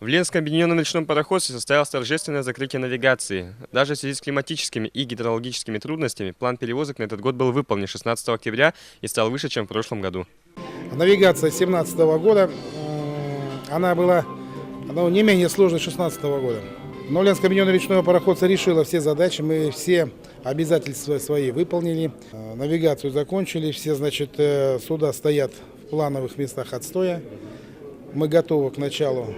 В Ленском объединенном речном пароходстве состоялось торжественное закрытие навигации. Даже в связи с климатическими и гидрологическими трудностями план перевозок на этот год был выполнен 16 октября и стал выше, чем в прошлом году. Навигация 2017 года, она была не менее сложной 2016 года. Но Ленское объединенное речное пароходство решило все задачи, мы все обязательства свои выполнили, навигацию закончили, все, суда стоят в плановых местах отстоя. Мы готовы к началу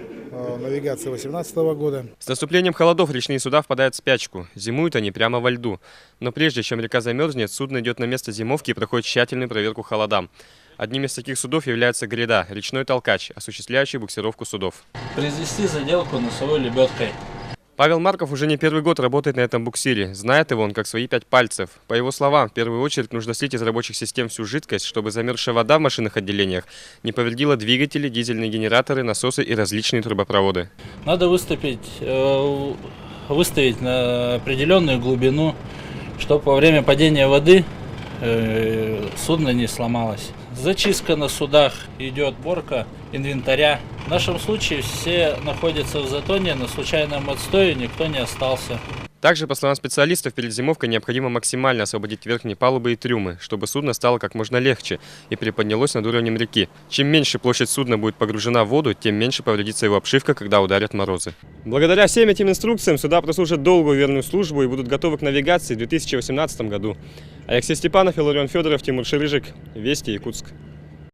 навигации 2018 года. С наступлением холодов речные суда впадают в спячку. Зимуют они прямо во льду. Но прежде чем река замерзнет, судно идет на место зимовки и проходит тщательную проверку холодам. Одним из таких судов является гряда, речной толкач, осуществляющий буксировку судов. Произвести заделку носовой лебедкой. Павел Марков уже не первый год работает на этом буксире. Знает его он как свои 5 пальцев. По его словам, в первую очередь нужно слить из рабочих систем всю жидкость, чтобы замерзшая вода в машинных отделениях не повредила двигатели, дизельные генераторы, насосы и различные трубопроводы. Надо выставить на определенную глубину, чтобы во время падения воды судно не сломалось. Зачистка на судах идет, уборка инвентаря. В нашем случае все находятся в затоне, на случайном отстое никто не остался. Также, по словам специалистов, перед зимовкой необходимо максимально освободить верхние палубы и трюмы, чтобы судно стало как можно легче и приподнялось над уровнем реки. Чем меньше площадь судна будет погружена в воду, тем меньше повредится его обшивка, когда ударят морозы. Благодаря всем этим инструкциям суда прослужат долгую верную службу и будут готовы к навигации в 2018 году. Алексей Степанов, Илларион Федоров, Тимур Ширыжик. Вести, Якутск.